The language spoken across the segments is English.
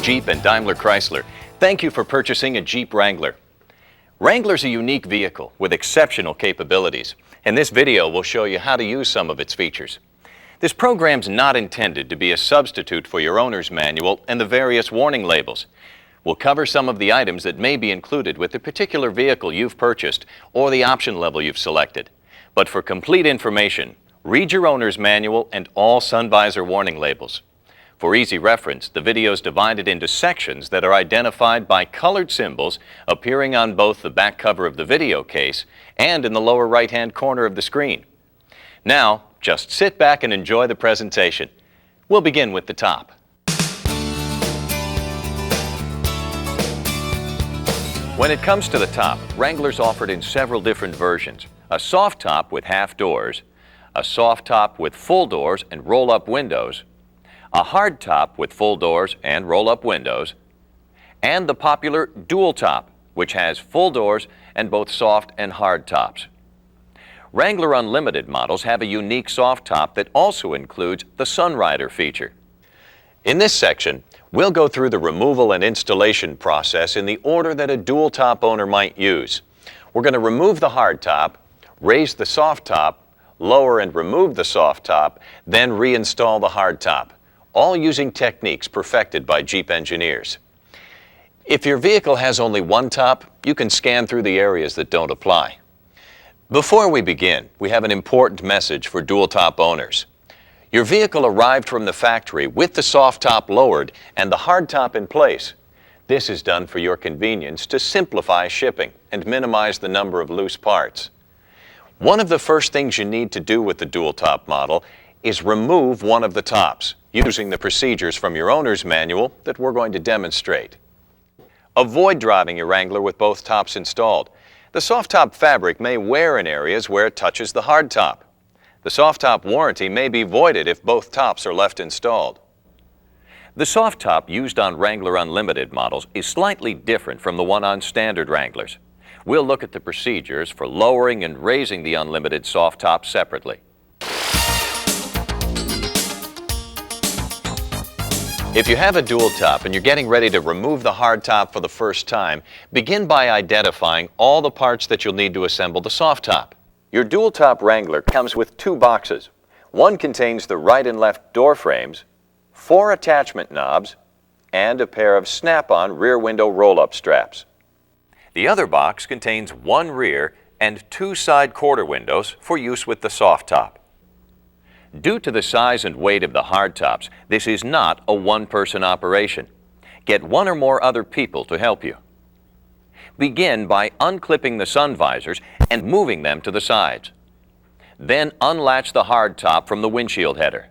Jeep and Daimler Chrysler, thank you for purchasing a Jeep Wrangler. Wrangler's a unique vehicle with exceptional capabilities, and this video will show you how to use some of its features. This program's not intended to be a substitute for your owner's manual and the various warning labels. We'll cover some of the items that may be included with the particular vehicle you've purchased or the option level you've selected. But for complete information, read your owner's manual and all sun visor warning labels. For easy reference, the video is divided into sections that are identified by colored symbols appearing on both the back cover of the video case and in the lower right-hand corner of the screen. Now, just sit back and enjoy the presentation. We'll begin with the top. When it comes to the top, Wrangler's offered in several different versions. A soft top with half doors, a soft top with full doors and roll-up windows, a hard top with full doors and roll-up windows, and the popular dual top, which has full doors and both soft and hard tops. Wrangler Unlimited models have a unique soft top that also includes the Sunrider feature. In this section, we'll go through the removal and installation process in the order that a dual top owner might use. We're going to remove the hard top, raise the soft top, lower and remove the soft top, then reinstall the hard top, all using techniques perfected by Jeep engineers. If your vehicle has only one top, you can scan through the areas that don't apply. Before we begin, we have an important message for dual top owners. Your vehicle arrived from the factory with the soft top lowered and the hard top in place. This is done for your convenience to simplify shipping and minimize the number of loose parts. One of the first things you need to do with the dual top model is remove one of the tops, using the procedures from your owner's manual that we're going to demonstrate. Avoid driving your Wrangler with both tops installed. The soft top fabric may wear in areas where it touches the hard top. The soft top warranty may be voided if both tops are left installed. The soft top used on Wrangler Unlimited models is slightly different from the one on standard Wranglers. We'll look at the procedures for lowering and raising the Unlimited soft top separately. If you have a dual top and you're getting ready to remove the hard top for the first time, begin by identifying all the parts that you'll need to assemble the soft top. Your dual top Wrangler comes with two boxes. One contains the right and left door frames, 4 attachment knobs, and a pair of snap-on rear window roll-up straps. The other box contains 1 rear and 2 side quarter windows for use with the soft top. Due to the size and weight of the hard tops, this is not a one-person operation. Get 1 or more other people to help you. Begin by unclipping the sun visors and moving them to the sides. Then unlatch the hard top from the windshield header.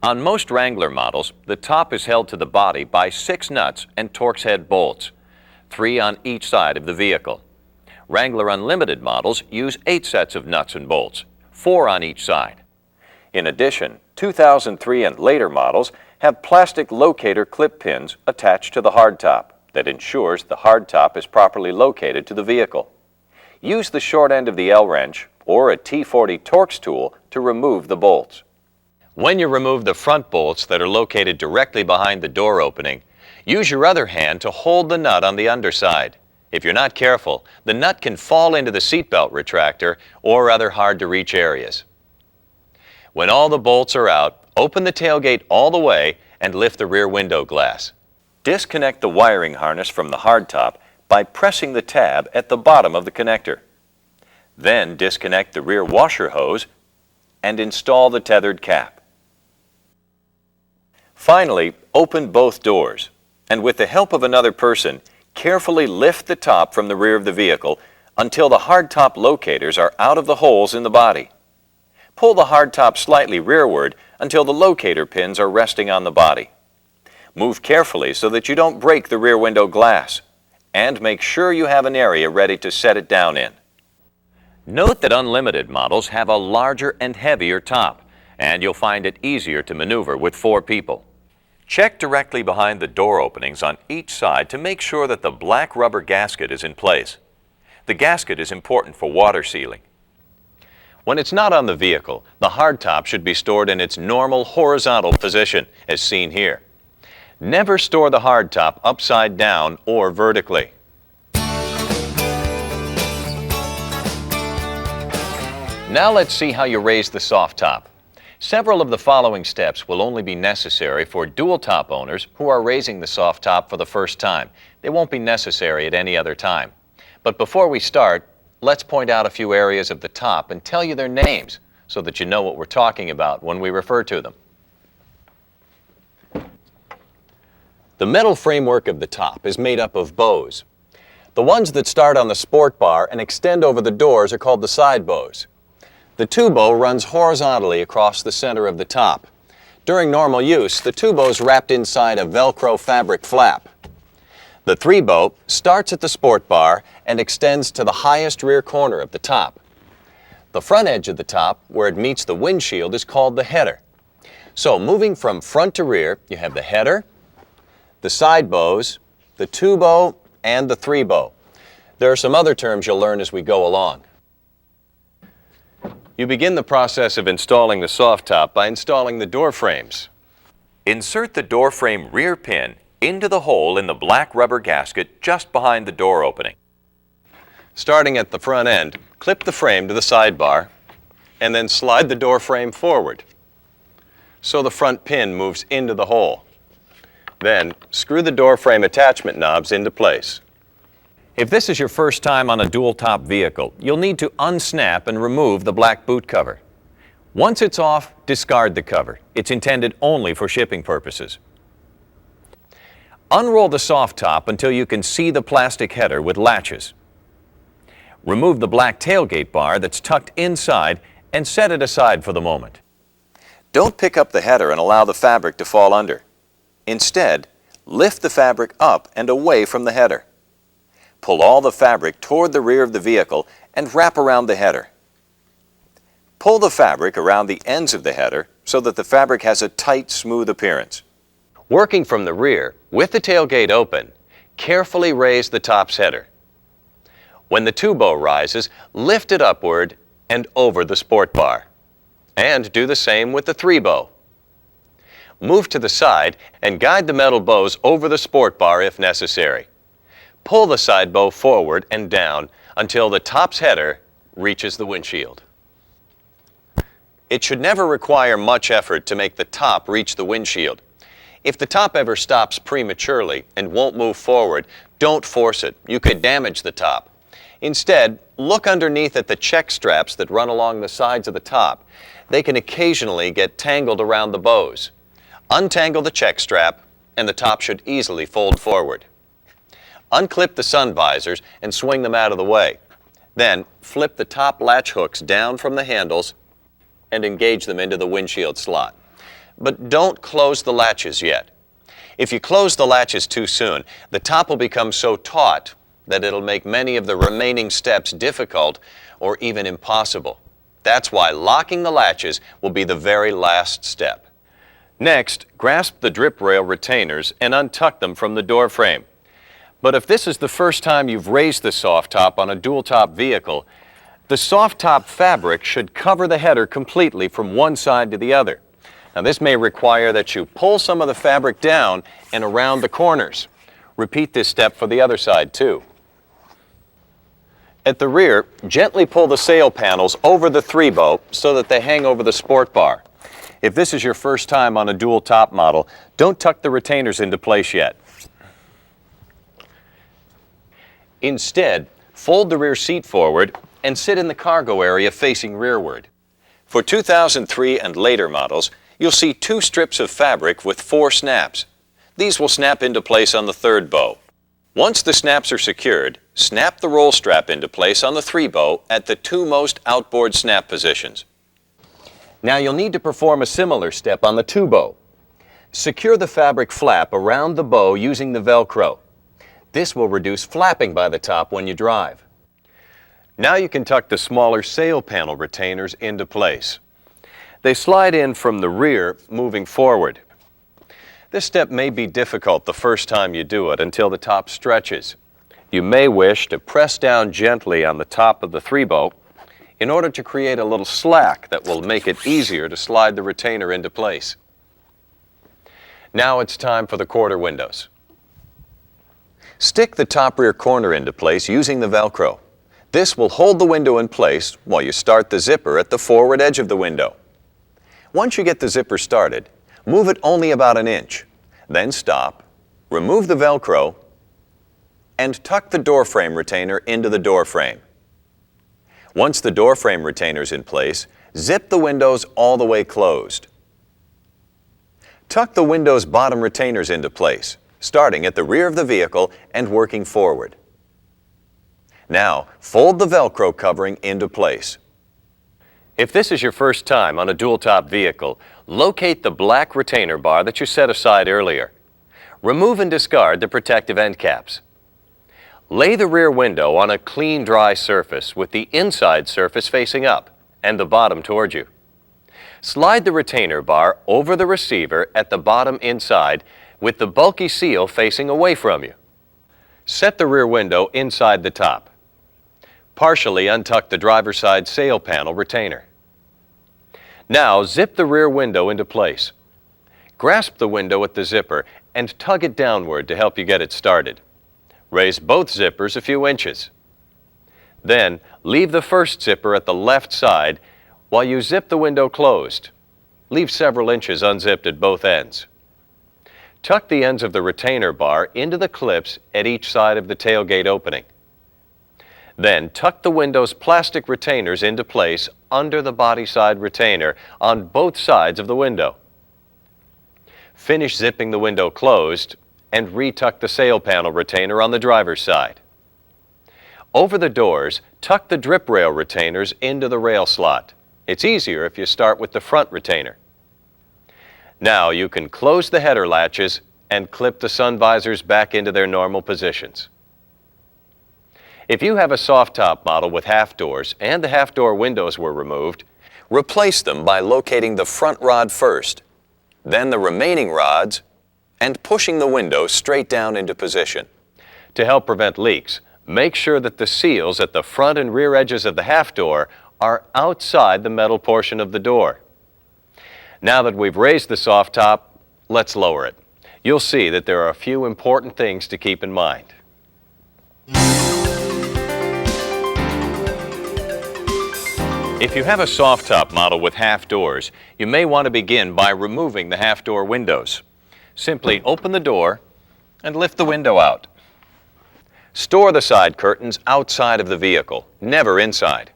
On most Wrangler models, the top is held to the body by 6 nuts and Torx head bolts, 3 on each side of the vehicle. Wrangler Unlimited models use 8 sets of nuts and bolts, 4 on each side. In addition, 2003 and later models have plastic locator clip pins attached to the hard top that ensures the hard top is properly located to the vehicle. Use the short end of the L-wrench or a T40 Torx tool to remove the bolts. When you remove the front bolts that are located directly behind the door opening, use your other hand to hold the nut on the underside. If you're not careful, the nut can fall into the seatbelt retractor or other hard-to-reach areas. When all the bolts are out, open the tailgate all the way and lift the rear window glass. Disconnect the wiring harness from the hard top by pressing the tab at the bottom of the connector. Then disconnect the rear washer hose and install the tethered cap. Finally, open both doors and with the help of another person, carefully lift the top from the rear of the vehicle until the hard top locators are out of the holes in the body. Pull the hard top slightly rearward until the locator pins are resting on the body. Move carefully so that you don't break the rear window glass, and make sure you have an area ready to set it down in. Note that Unlimited models have a larger and heavier top, and you'll find it easier to maneuver with 4 people. Check directly behind the door openings on each side to make sure that the black rubber gasket is in place. The gasket is important for water sealing. When it's not on the vehicle, the hardtop should be stored in its normal horizontal position, as seen here. Never store the hardtop upside down or vertically. Now let's see how you raise the soft top. Several of the following steps will only be necessary for dual top owners who are raising the soft top for the first time. They won't be necessary at any other time. But before we start, let's point out a few areas of the top and tell you their names so that you know what we're talking about when we refer to them. The metal framework of the top is made up of bows. The ones that start on the sport bar and extend over the doors are called the side bows. The two bow runs horizontally across the center of the top. During normal use, the two bow is wrapped inside a Velcro fabric flap. The three bow starts at the sport bar and extends to the highest rear corner of the top. The front edge of the top, where it meets the windshield, is called the header. So moving from front to rear, you have the header, the side bows, the two bow, and the three bow. There are some other terms you'll learn as we go along. You begin the process of installing the soft top by installing the door frames. Insert the door frame rear pin into the hole in the black rubber gasket just behind the door opening. Starting at the front end, clip the frame to the side bar and then slide the door frame forward so the front pin moves into the hole. Then screw the door frame attachment knobs into place. If this is your first time on a dual top vehicle, you'll need to unsnap and remove the black boot cover. Once it's off, discard the cover. It's intended only for shipping purposes. Unroll the soft top until you can see the plastic header with latches. Remove the black tailgate bar that's tucked inside and set it aside for the moment. Don't pick up the header and allow the fabric to fall under. Instead, lift the fabric up and away from the header. Pull all the fabric toward the rear of the vehicle and wrap around the header. Pull the fabric around the ends of the header so that the fabric has a tight, smooth appearance. Working from the rear, with the tailgate open, carefully raise the top's header. When the two bow rises, lift it upward and over the sport bar. And do the same with the three bow. Move to the side and guide the metal bows over the sport bar if necessary. Pull the side bow forward and down until the top's header reaches the windshield. It should never require much effort to make the top reach the windshield. If the top ever stops prematurely and won't move forward, don't force it. You could damage the top. Instead, look underneath at the check straps that run along the sides of the top. They can occasionally get tangled around the bows. Untangle the check strap and the top should easily fold forward. Unclip the sun visors and swing them out of the way. Then flip the top latch hooks down from the handles and engage them into the windshield slot. But don't close the latches yet. If you close the latches too soon, the top will become so taut that it'll make many of the remaining steps difficult or even impossible. That's why locking the latches will be the very last step. Next, grasp the drip rail retainers and untuck them from the door frame. But if this is the first time you've raised the soft top on a dual top vehicle, the soft top fabric should cover the header completely from one side to the other. Now this may require that you pull some of the fabric down and around the corners. Repeat this step for the other side too. At the rear, gently pull the sail panels over the three bow so that they hang over the sport bar. If this is your first time on a dual top model, don't tuck the retainers into place yet. Instead, fold the rear seat forward and sit in the cargo area facing rearward. For 2003 and later models, you'll see two strips of fabric with 4 snaps. These will snap into place on the third bow. Once the snaps are secured, snap the roll strap into place on the three bow at the two most outboard snap positions. Now you'll need to perform a similar step on the two bow. Secure the fabric flap around the bow using the Velcro. This will reduce flapping by the top when you drive. Now you can tuck the smaller sail panel retainers into place. They slide in from the rear, moving forward. This step may be difficult the first time you do it until the top stretches. You may wish to press down gently on the top of the three bow in order to create a little slack that will make it easier to slide the retainer into place. Now it's time for the quarter windows. Stick the top rear corner into place using the Velcro. This will hold the window in place while you start the zipper at the forward edge of the window. Once you get the zipper started, move it only about an inch. Then stop, remove the Velcro, and tuck the door frame retainer into the door frame. Once the door frame retainer is in place, zip the windows all the way closed. Tuck the window's bottom retainers into place, starting at the rear of the vehicle and working forward. Now, fold the Velcro covering into place. If this is your first time on a dual-top vehicle, locate the black retainer bar that you set aside earlier. Remove and discard the protective end caps. Lay the rear window on a clean, dry surface with the inside surface facing up and the bottom toward you. Slide the retainer bar over the receiver at the bottom inside with the bulky seal facing away from you. Set the rear window inside the top. Partially untuck the driver's side sail panel retainer. Now zip the rear window into place. Grasp the window at the zipper and tug it downward to help you get it started. Raise both zippers a few inches. Then leave the first zipper at the left side while you zip the window closed. Leave several inches unzipped at both ends. Tuck the ends of the retainer bar into the clips at each side of the tailgate opening. Then tuck the window's plastic retainers into place under the body side retainer on both sides of the window. Finish zipping the window closed and retuck the sail panel retainer on the driver's side. Over the doors, tuck the drip rail retainers into the rail slot. It's easier if you start with the front retainer. Now you can close the header latches and clip the sun visors back into their normal positions. If you have a soft top model with half doors and the half door windows were removed, replace them by locating the front rod first, then the remaining rods, and pushing the window straight down into position. To help prevent leaks, make sure that the seals at the front and rear edges of the half door are outside the metal portion of the door. Now that we've raised the soft top, let's lower it. You'll see that there are a few important things to keep in mind. If you have a soft top model with half doors, you may want to begin by removing the half door windows. Simply open the door and lift the window out. Store the side curtains outside of the vehicle, never inside.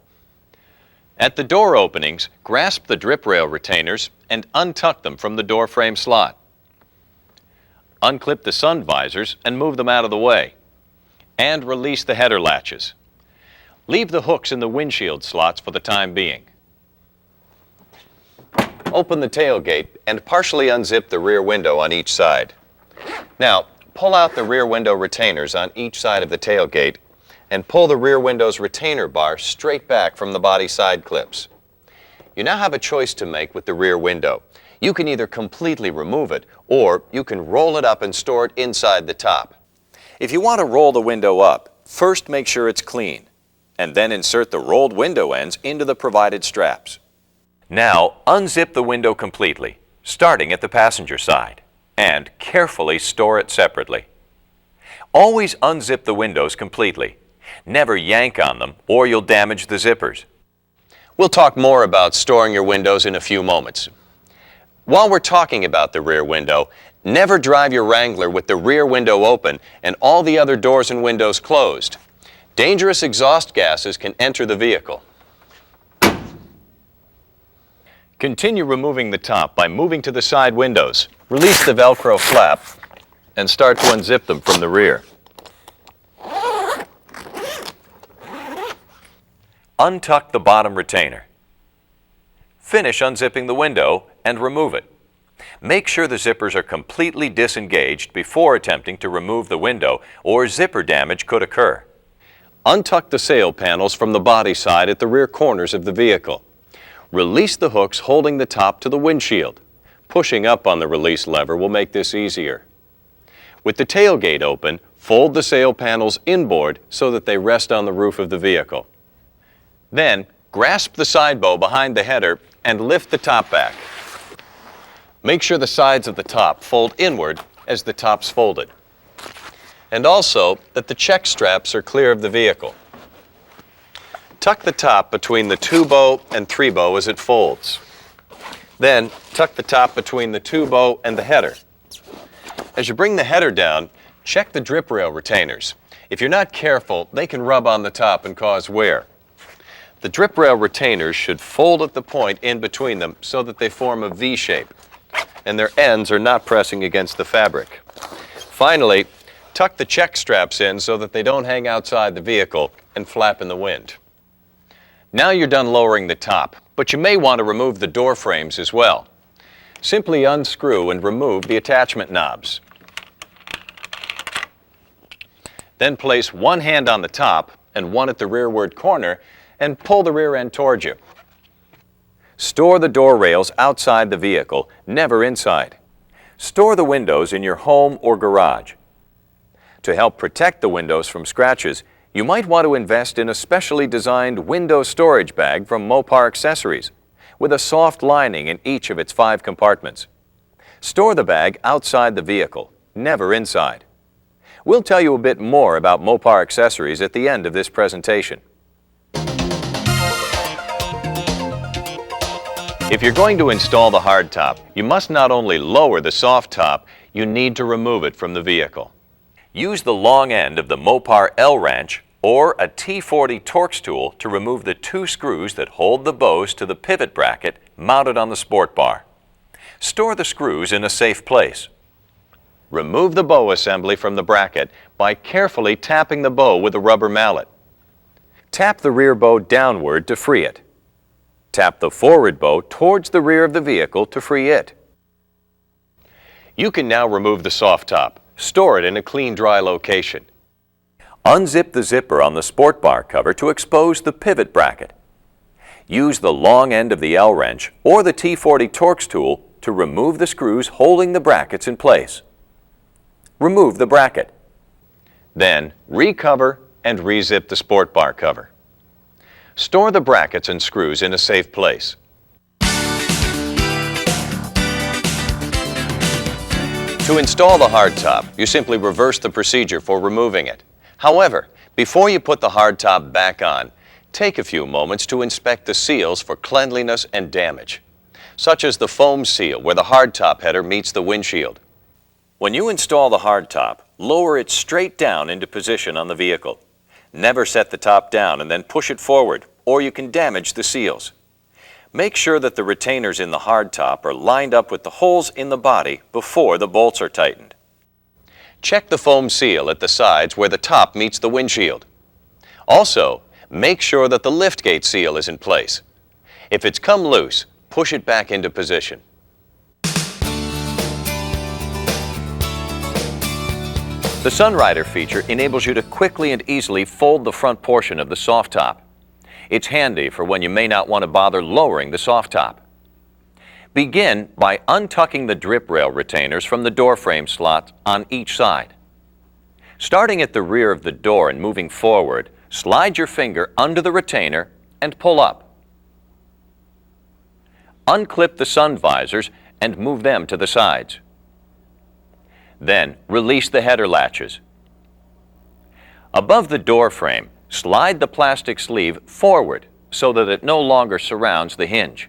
At the door openings, grasp the drip rail retainers and untuck them from the door frame slot. Unclip the sun visors and move them out of the way. And release the header latches. Leave the hooks in the windshield slots for the time being. Open the tailgate and partially unzip the rear window on each side. Now, pull out the rear window retainers on each side of the tailgate and pull the rear window's retainer bar straight back from the body side clips. You now have a choice to make with the rear window. You can either completely remove it, or you can roll it up and store it inside the top. If you want to roll the window up, first make sure it's clean, and then insert the rolled window ends into the provided straps. Now unzip the window completely, starting at the passenger side, and carefully store it separately. Always unzip the windows completely. Never yank on them or you'll damage the zippers. We'll talk more about storing your windows in a few moments. While we're talking about the rear window, never drive your Wrangler with the rear window open and all the other doors and windows closed. Dangerous exhaust gases can enter the vehicle. Continue removing the top by moving to the side windows. Release the Velcro flap and start to unzip them from the rear. Untuck the bottom retainer. Finish unzipping the window and remove it. Make sure the zippers are completely disengaged before attempting to remove the window, or zipper damage could occur. Untuck the sail panels from the body side at the rear corners of the vehicle. Release the hooks holding the top to the windshield. Pushing up on the release lever will make this easier. With the tailgate open, fold the sail panels inboard so that they rest on the roof of the vehicle. Then, grasp the side bow behind the header and lift the top back. Make sure the sides of the top fold inward as the top's folded. And also that the check straps are clear of the vehicle. Tuck the top between the 2-bow and 3-bow as it folds. Then tuck the top between the 2-bow and the header. As you bring the header down, check the drip rail retainers. If you're not careful, they can rub on the top and cause wear. The drip rail retainers should fold at the point in between them so that they form a V shape, and their ends are not pressing against the fabric. Finally, tuck the check straps in so that they don't hang outside the vehicle and flap in the wind. Now you're done lowering the top, but you may want to remove the door frames as well. Simply unscrew and remove the attachment knobs. Then place one hand on the top and one at the rearward corner and pull the rear end towards you. Store the door rails outside the vehicle, never inside. Store the windows in your home or garage. To help protect the windows from scratches, you might want to invest in a specially designed window storage bag from Mopar Accessories, with a soft lining in each of its 5 compartments. Store the bag outside the vehicle, never inside. We'll tell you a bit more about Mopar Accessories at the end of this presentation. If you're going to install the hardtop, you must not only lower the soft top, you need to remove it from the vehicle. Use the long end of the Mopar L-wrench or a T40 Torx tool to remove the 2 screws that hold the bows to the pivot bracket mounted on the sport bar. Store the screws in a safe place. Remove the bow assembly from the bracket by carefully tapping the bow with a rubber mallet. Tap the rear bow downward to free it. Tap the forward bow towards the rear of the vehicle to free it. You can now remove the soft top. Store it in a clean, dry location. Unzip the zipper on the sport bar cover to expose the pivot bracket. Use the long end of the L-wrench or the T40 Torx tool to remove the screws holding the brackets in place. Remove the bracket. Then recover and rezip the sport bar cover. Store the brackets and screws in a safe place. To install the hardtop, you simply reverse the procedure for removing it. However, before you put the hardtop back on, take a few moments to inspect the seals for cleanliness and damage, such as the foam seal where the hardtop header meets the windshield. When you install the hardtop, lower it straight down into position on the vehicle. Never set the top down and then push it forward, or you can damage the seals. Make sure that the retainers in the hardtop are lined up with the holes in the body before the bolts are tightened. Check the foam seal at the sides where the top meets the windshield. Also, make sure that the liftgate seal is in place. If it's come loose, push it back into position. The Sunrider feature enables you to quickly and easily fold the front portion of the soft top. It's handy for when you may not want to bother lowering the soft top. Begin by untucking the drip rail retainers from the door frame slots on each side. Starting at the rear of the door and moving forward, slide your finger under the retainer and pull up. Unclip the sun visors and move them to the sides. Then release the header latches. Above the door frame, slide the plastic sleeve forward so that it no longer surrounds the hinge.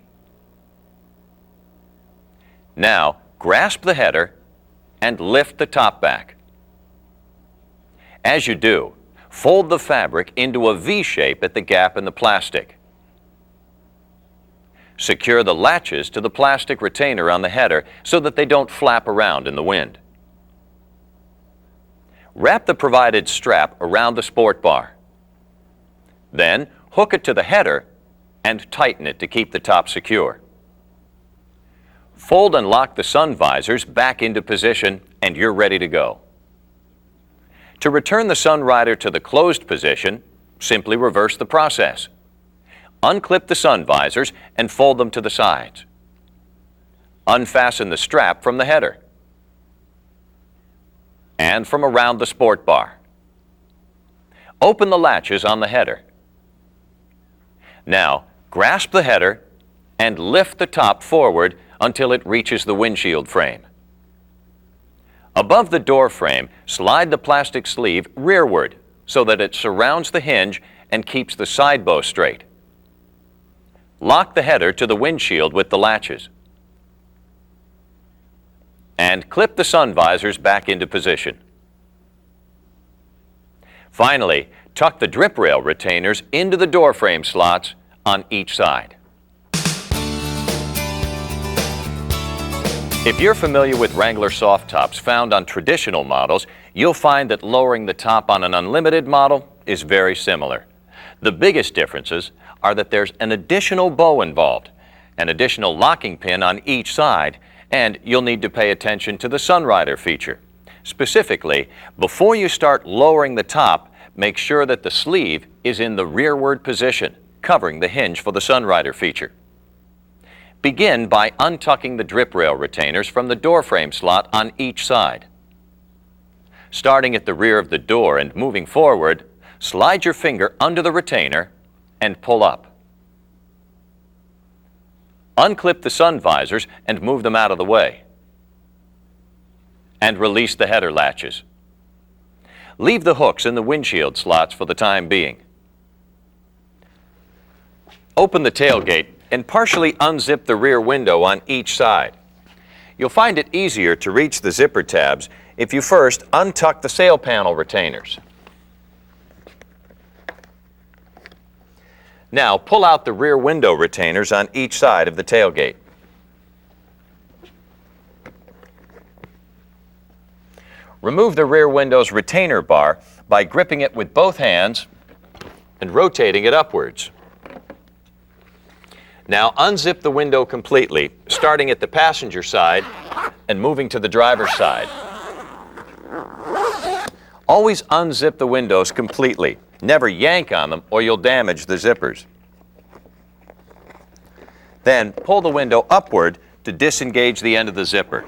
Now, grasp the header and lift the top back. As you do, fold the fabric into a V shape at the gap in the plastic. Secure the latches to the plastic retainer on the header so that they don't flap around in the wind. Wrap the provided strap around the sport bar. Then hook it to the header and tighten it to keep the top secure. Fold and lock the sun visors back into position and you're ready to go. To return the Sunrider to the closed position, simply reverse the process. Unclip the sun visors and fold them to the sides. Unfasten the strap from the header and from around the sport bar. Open the latches on the header. Now, grasp the header and lift the top forward until it reaches the windshield frame. Above the door frame, slide the plastic sleeve rearward so that it surrounds the hinge and keeps the side bow straight. Lock the header to the windshield with the latches. And clip the sun visors back into position. Finally, tuck the drip rail retainers into the door frame slots on each side. If you're familiar with Wrangler soft tops found on traditional models, you'll find that lowering the top on an Unlimited model is very similar. The biggest differences are that there's an additional bow involved, an additional locking pin on each side, and you'll need to pay attention to the Sunrider feature. Specifically, before you start lowering the top, make sure that the sleeve is in the rearward position, covering the hinge for the Sunrider feature. Begin by untucking the drip rail retainers from the door frame slot on each side. Starting at the rear of the door and moving forward, slide your finger under the retainer and pull up. Unclip the sun visors and move them out of the way. And release the header latches. Leave the hooks in the windshield slots for the time being. Open the tailgate and partially unzip the rear window on each side. You'll find it easier to reach the zipper tabs if you first untuck the sail panel retainers. Now pull out the rear window retainers on each side of the tailgate. Remove the rear window's retainer bar by gripping it with both hands and rotating it upwards. Now unzip the window completely, starting at the passenger side and moving to the driver's side. Always unzip the windows completely. Never yank on them or you'll damage the zippers. Then pull the window upward to disengage the end of the zipper.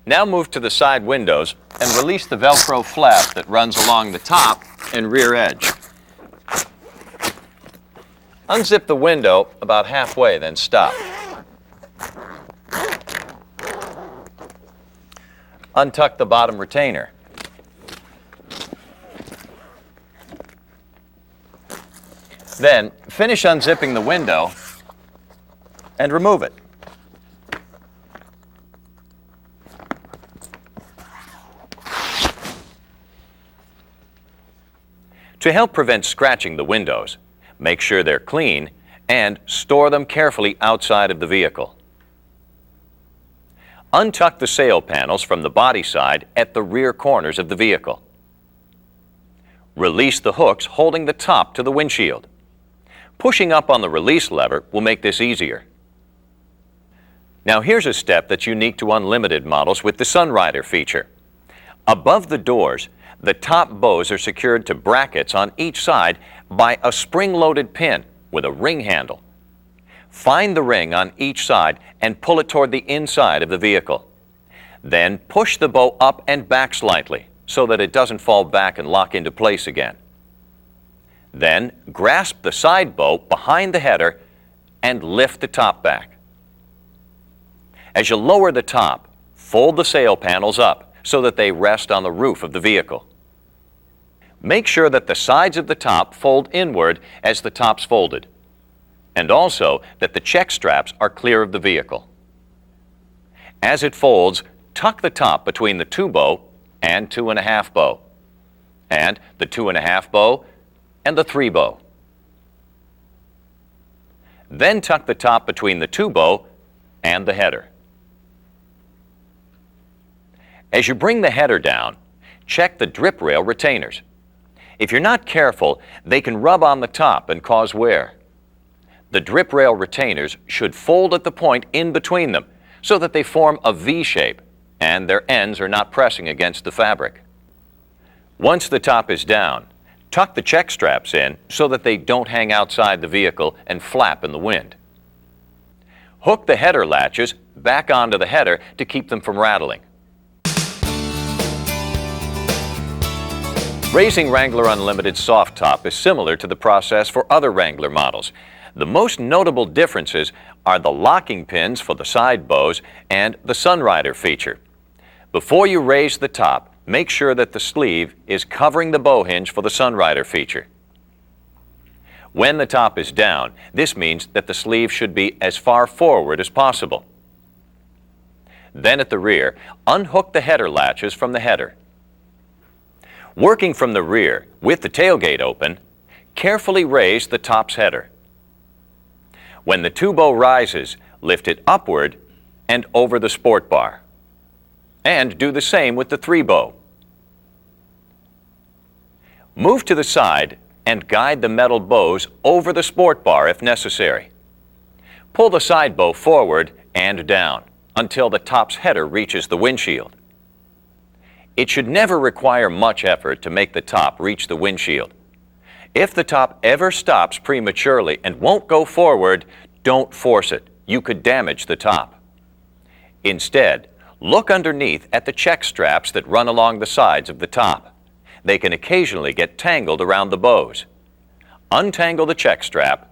Now move to the side windows and release the Velcro flap that runs along the top and rear edge. Unzip the window about halfway, then stop. Untuck the bottom retainer. Then finish unzipping the window and remove it. To help prevent scratching the windows, make sure they're clean and store them carefully outside of the vehicle. Untuck the sail panels from the body side at the rear corners of the vehicle. Release the hooks holding the top to the windshield. Pushing up on the release lever will make this easier. Now here's a step that's unique to Unlimited models with the Sunrider feature. Above the doors, the top bows are secured to brackets on each side by a spring-loaded pin with a ring handle. Find the ring on each side and pull it toward the inside of the vehicle. Then push the bow up and back slightly so that it doesn't fall back and lock into place again. Then grasp the side bow behind the header and lift the top back. As you lower the top, fold the sail panels up so that they rest on the roof of the vehicle. Make sure that the sides of the top fold inward as the top's folded, and also that the check straps are clear of the vehicle. As it folds, tuck the top between the 2 bow and 2.5 bow, and the 2.5 bow and the 3 bow. Then tuck the top between the 2 bow and the header. As you bring the header down, check the drip rail retainers. If you're not careful, they can rub on the top and cause wear. The drip rail retainers should fold at the point in between them so that they form a V shape and their ends are not pressing against the fabric. Once the top is down, tuck the check straps in so that they don't hang outside the vehicle and flap in the wind. Hook the header latches back onto the header to keep them from rattling. Raising Wrangler Unlimited soft top is similar to the process for other Wrangler models. The most notable differences are the locking pins for the side bows and the Sunrider feature. Before you raise the top, make sure that the sleeve is covering the bow hinge for the Sunrider feature. When the top is down, this means that the sleeve should be as far forward as possible. Then at the rear, unhook the header latches from the header. Working from the rear with the tailgate open, carefully raise the top's header. When the 2-bow rises, lift it upward and over the sport bar. And do the same with the 3-bow. Move to the side and guide the metal bows over the sport bar if necessary. Pull the side bow forward and down until the top's header reaches the windshield. It should never require much effort to make the top reach the windshield. If the top ever stops prematurely and won't go forward, don't force it. You could damage the top. Instead, look underneath at the check straps that run along the sides of the top. They can occasionally get tangled around the bows. Untangle the check strap,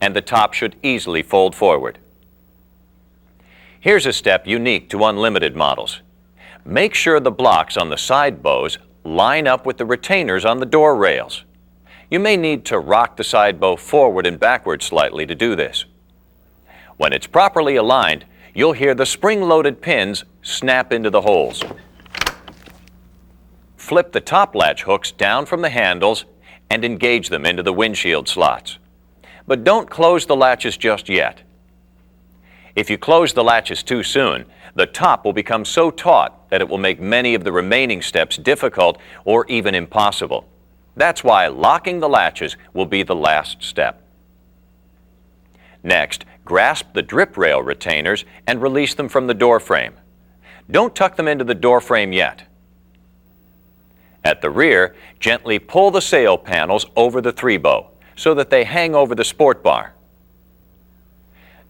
and the top should easily fold forward. Here's a step unique to unlimited models. Make sure the blocks on the side bows line up with the retainers on the door rails. You may need to rock the side bow forward and backward slightly to do this. When it's properly aligned, you'll hear the spring-loaded pins snap into the holes. Flip the top latch hooks down from the handles and engage them into the windshield slots. But don't close the latches just yet. If you close the latches too soon, the top will become so taut that it will make many of the remaining steps difficult or even impossible. That's why locking the latches will be the last step. Next, grasp the drip rail retainers and release them from the door frame. Don't tuck them into the door frame yet. At the rear, gently pull the sail panels over the 3-bow so that they hang over the sport bar.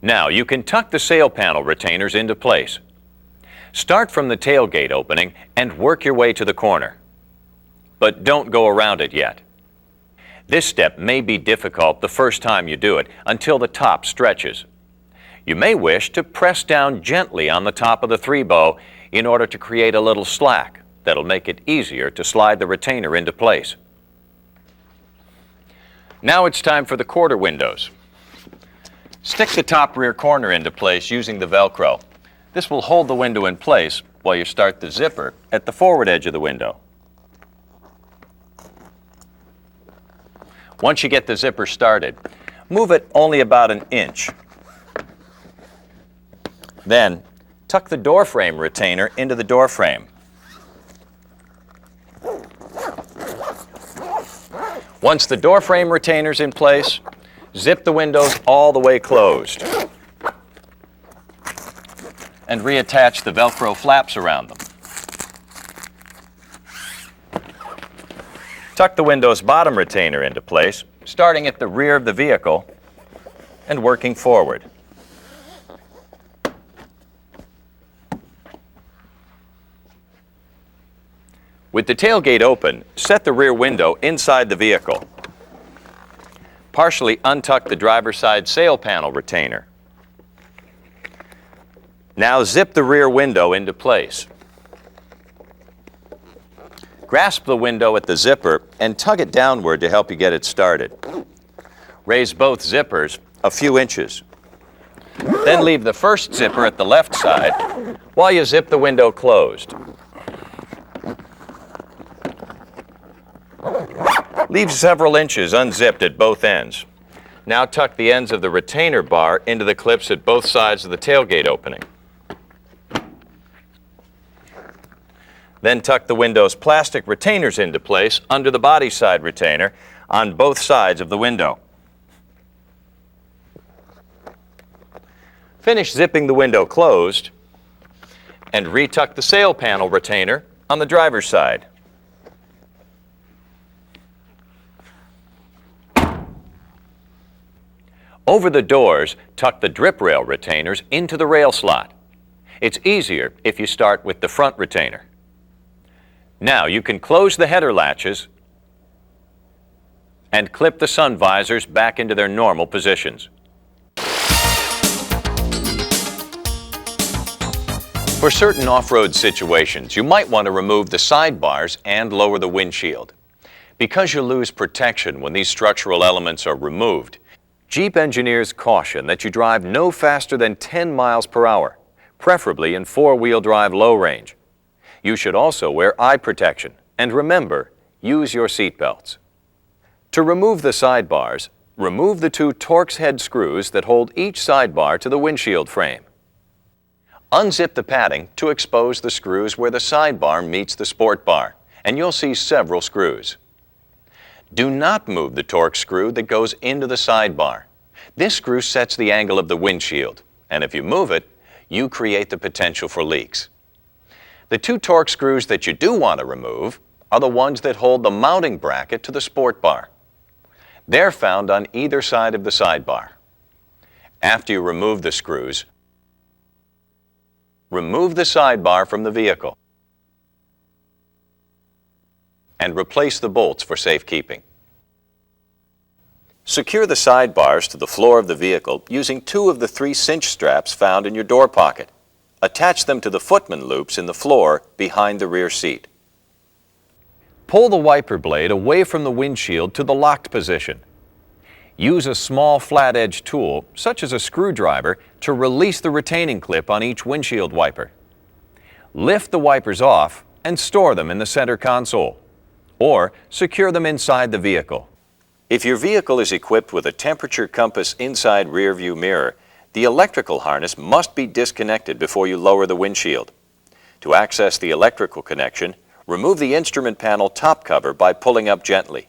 Now you can tuck the sail panel retainers into place. Start from the tailgate opening and work your way to the corner. But don't go around it yet. This step may be difficult the first time you do it until the top stretches. You may wish to press down gently on the top of the 3-bow in order to create a little slack that'll make it easier to slide the retainer into place. Now it's time for the quarter windows. Stick the top rear corner into place using the Velcro. This will hold the window in place while you start the zipper at the forward edge of the window. Once you get the zipper started, move it only about an inch. Then, tuck the door frame retainer into the door frame. Once the door frame retainer's in place, zip the windows all the way closed and reattach the Velcro flaps around them. Tuck the window's bottom retainer into place, starting at the rear of the vehicle and working forward. With the tailgate open, set the rear window inside the vehicle. Partially untuck the driver's side sail panel retainer. Now zip the rear window into place. Grasp the window at the zipper and tug it downward to help you get it started. Raise both zippers a few inches. Then leave the first zipper at the left side while you zip the window closed. Leave several inches unzipped at both ends. Now tuck the ends of the retainer bar into the clips at both sides of the tailgate opening. Then tuck the window's plastic retainers into place under the body side retainer on both sides of the window. Finish zipping the window closed and retuck the sail panel retainer on the driver's side. Over the doors, tuck the drip rail retainers into the rail slot. It's easier if you start with the front retainer. Now you can close the header latches and clip the sun visors back into their normal positions. For certain off-road situations, you might want to remove the sidebars and lower the windshield. Because you lose protection when these structural elements are removed, Jeep engineers caution that you drive no faster than 10 miles per hour, preferably in four-wheel drive low range. You should also wear eye protection, and remember, use your seat belts. To remove the sidebars, remove the two Torx head screws that hold each sidebar to the windshield frame. Unzip the padding to expose the screws where the sidebar meets the sport bar, and you'll see several screws. Do not move the Torx screw that goes into the sidebar. This screw sets the angle of the windshield, and if you move it, you create the potential for leaks. The two Torx screws that you do want to remove are the ones that hold the mounting bracket to the sport bar. They're found on either side of the sidebar. After you remove the screws, remove the sidebar from the vehicle and replace the bolts for safekeeping. Secure the sidebars to the floor of the vehicle using two of the 3 cinch straps found in your door pocket. Attach them to the footman loops in the floor behind the rear seat. Pull the wiper blade away from the windshield to the locked position. Use a small flat-edge tool, such as a screwdriver, to release the retaining clip on each windshield wiper. Lift the wipers off and store them in the center console, or secure them inside the vehicle. If your vehicle is equipped with a temperature compass inside rear view mirror, the electrical harness must be disconnected before you lower the windshield. To access the electrical connection, remove the instrument panel top cover by pulling up gently.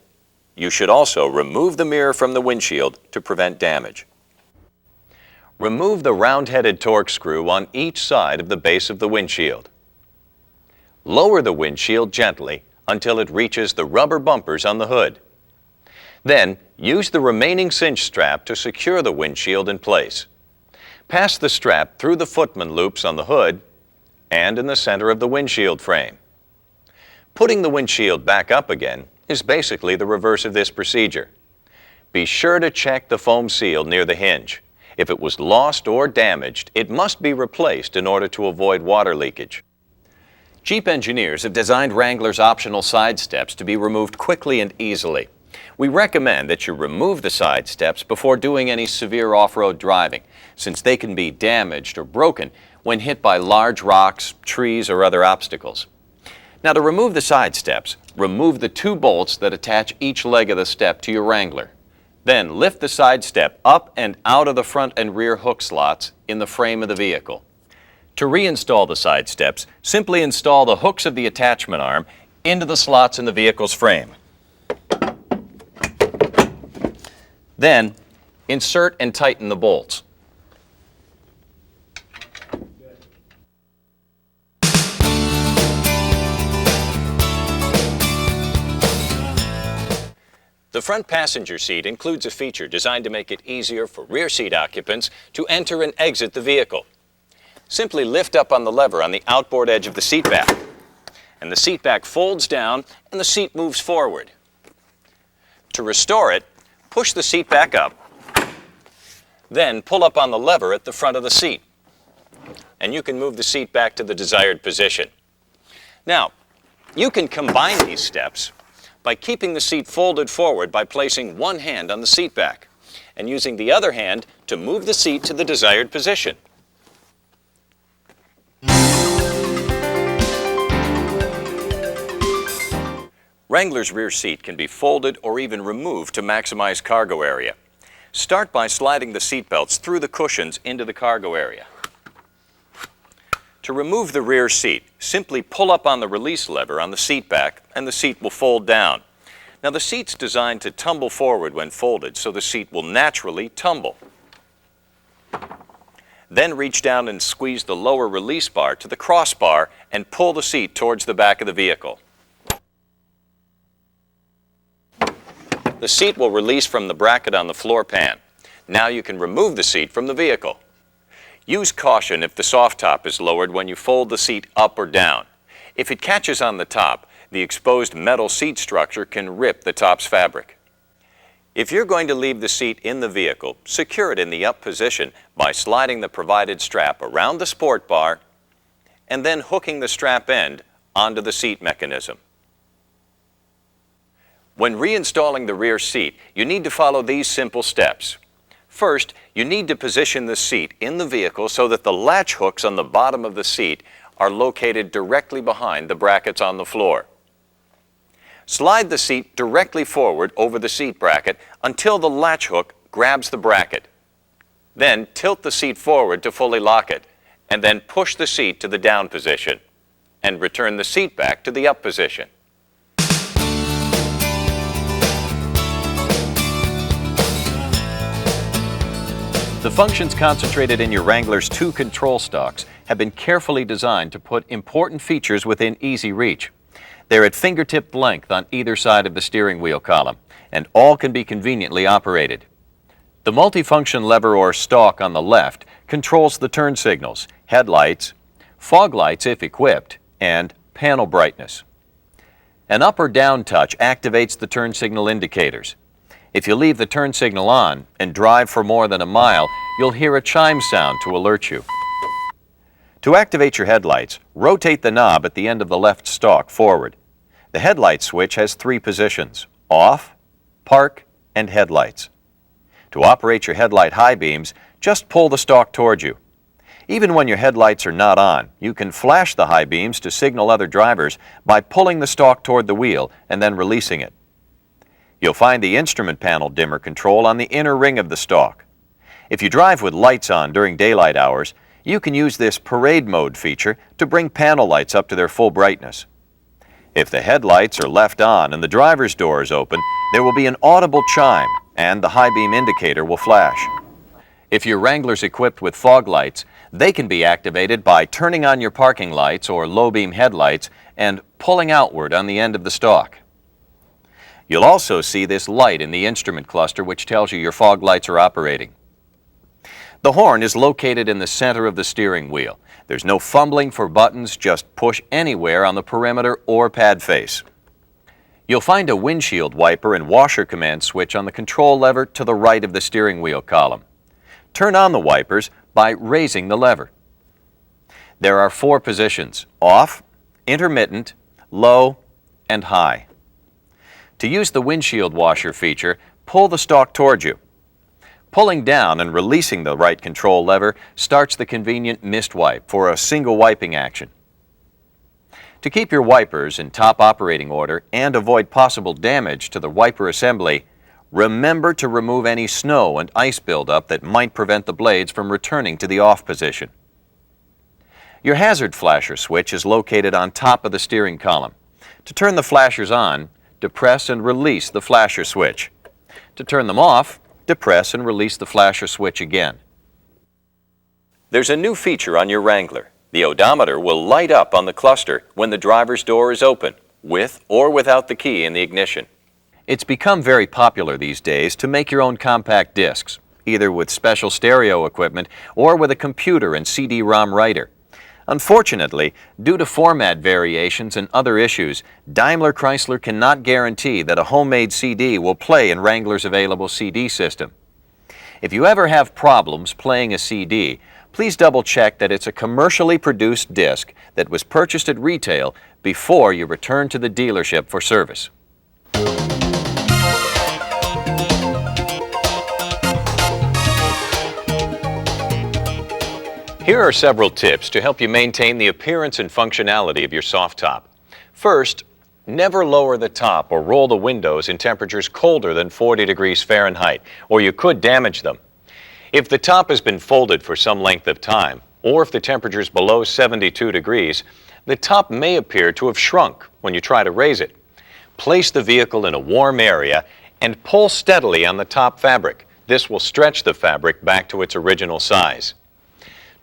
You should also remove the mirror from the windshield to prevent damage. Remove the round-headed Torx screw on each side of the base of the windshield. Lower the windshield gently until it reaches the rubber bumpers on the hood. Then, use the remaining cinch strap to secure the windshield in place. Pass the strap through the footman loops on the hood and in the center of the windshield frame. Putting the windshield back up again is basically the reverse of this procedure. Be sure to check the foam seal near the hinge. If it was lost or damaged, it must be replaced in order to avoid water leakage. Jeep engineers have designed Wrangler's optional side steps to be removed quickly and easily. We recommend that you remove the side steps before doing any severe off-road driving, since they can be damaged or broken when hit by large rocks, trees, or other obstacles. Now, to remove the side steps, remove the 2 bolts that attach each leg of the step to your Wrangler. Then lift the side step up and out of the front and rear hook slots in the frame of the vehicle. To reinstall the side steps, simply install the hooks of the attachment arm into the slots in the vehicle's frame. Then, insert and tighten the bolts. The front passenger seat includes a feature designed to make it easier for rear seat occupants to enter and exit the vehicle. Simply lift up on the lever on the outboard edge of the seat back, and the seat back folds down and the seat moves forward. To restore it, push the seat back up, then pull up on the lever at the front of the seat, and you can move the seat back to the desired position. Now, you can combine these steps by keeping the seat folded forward by placing one hand on the seat back and using the other hand to move the seat to the desired position. Wrangler's rear seat can be folded or even removed to maximize cargo area. Start by sliding the seat belts through the cushions into the cargo area. To remove the rear seat, simply pull up on the release lever on the seat back and the seat will fold down. Now, the seat's designed to tumble forward when folded, so the seat will naturally tumble. Then reach down and squeeze the lower release bar to the crossbar and pull the seat towards the back of the vehicle. The seat will release from the bracket on the floor pan. Now you can remove the seat from the vehicle. Use caution if the soft top is lowered when you fold the seat up or down. If it catches on the top, the exposed metal seat structure can rip the top's fabric. If you're going to leave the seat in the vehicle, secure it in the up position by sliding the provided strap around the sport bar and then hooking the strap end onto the seat mechanism. When reinstalling the rear seat, you need to follow these simple steps. First, you need to position the seat in the vehicle so that the latch hooks on the bottom of the seat are located directly behind the brackets on the floor. Slide the seat directly forward over the seat bracket until the latch hook grabs the bracket. Then tilt the seat forward to fully lock it, and then push the seat to the down position, and return the seat back to the up position. The functions concentrated in your Wrangler's 2 control stalks have been carefully designed to put important features within easy reach. They're at fingertip length on either side of the steering wheel column, and all can be conveniently operated. The multifunction lever or stalk on the left controls the turn signals, headlights, fog lights if equipped, and panel brightness. An up or down touch activates the turn signal indicators. If you leave the turn signal on and drive for more than a mile, you'll hear a chime sound to alert you. To activate your headlights, rotate the knob at the end of the left stalk forward. The headlight switch has 3 positions: off, park, and headlights. To operate your headlight high beams, just pull the stalk towards you. Even when your headlights are not on, you can flash the high beams to signal other drivers by pulling the stalk toward the wheel and then releasing it. You'll find the instrument panel dimmer control on the inner ring of the stalk. If you drive with lights on during daylight hours, you can use this parade mode feature to bring panel lights up to their full brightness. If the headlights are left on and the driver's door is open, there will be an audible chime and the high beam indicator will flash. If your Wrangler's equipped with fog lights, they can be activated by turning on your parking lights or low beam headlights and pulling outward on the end of the stalk. You'll also see this light in the instrument cluster which tells you your fog lights are operating. The horn is located in the center of the steering wheel. There's no fumbling for buttons, just push anywhere on the perimeter or pad face. You'll find a windshield wiper and washer command switch on the control lever to the right of the steering wheel column. Turn on the wipers by raising the lever. There are 4 positions: off, intermittent, low, and high. To use the windshield washer feature, pull the stalk towards you. Pulling down and releasing the right control lever starts the convenient mist wipe for a single wiping action. To keep your wipers in top operating order and avoid possible damage to the wiper assembly, remember to remove any snow and ice buildup that might prevent the blades from returning to the off position. Your hazard flasher switch is located on top of the steering column. To turn the flashers on, depress and release the flasher switch. To turn them off, depress and release the flasher switch again. There's a new feature on your Wrangler. The odometer will light up on the cluster when the driver's door is open, with or without the key in the ignition. It's become very popular these days to make your own compact discs, either with special stereo equipment or with a computer and CD-ROM writer. Unfortunately, due to format variations and other issues, Daimler Chrysler cannot guarantee that a homemade CD will play in Wrangler's available CD system. If you ever have problems playing a CD, please double-check that it's a commercially produced disc that was purchased at retail before you return to the dealership for service. Here are several tips to help you maintain the appearance and functionality of your soft top. First, never lower the top or roll the windows in temperatures colder than 40 degrees Fahrenheit, or you could damage them. If the top has been folded for some length of time, or if the temperature is below 72 degrees, the top may appear to have shrunk when you try to raise it. Place the vehicle in a warm area and pull steadily on the top fabric. This will stretch the fabric back to its original size.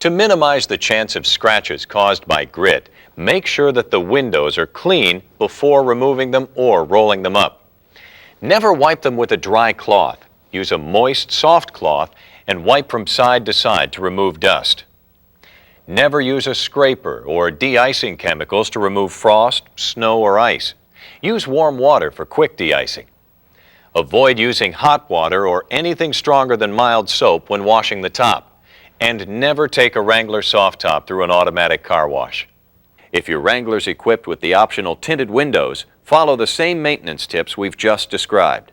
To minimize the chance of scratches caused by grit, make sure that the windows are clean before removing them or rolling them up. Never wipe them with a dry cloth. Use a moist, soft cloth and wipe from side to side to remove dust. Never use a scraper or de-icing chemicals to remove frost, snow, or ice. Use warm water for quick de-icing. Avoid using hot water or anything stronger than mild soap when washing the top. And never take a Wrangler soft top through an automatic car wash. If your Wrangler's equipped with the optional tinted windows, follow the same maintenance tips we've just described.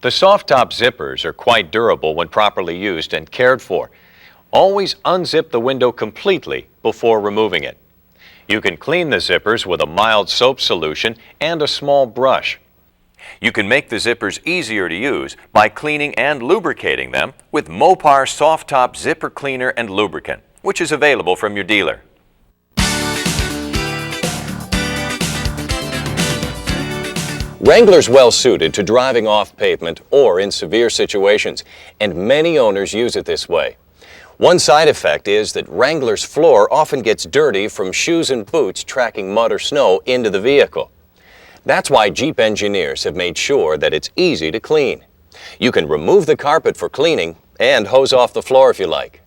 The soft top zippers are quite durable when properly used and cared for. Always unzip the window completely before removing it. You can clean the zippers with a mild soap solution and a small brush. You can make the zippers easier to use by cleaning and lubricating them with Mopar Soft Top Zipper Cleaner and Lubricant, which is available from your dealer. Wrangler's well suited to driving off pavement or in severe situations, and many owners use it this way. One side effect is that Wrangler's floor often gets dirty from shoes and boots tracking mud or snow into the vehicle. That's why Jeep engineers have made sure that it's easy to clean. You can remove the carpet for cleaning and hose off the floor if you like.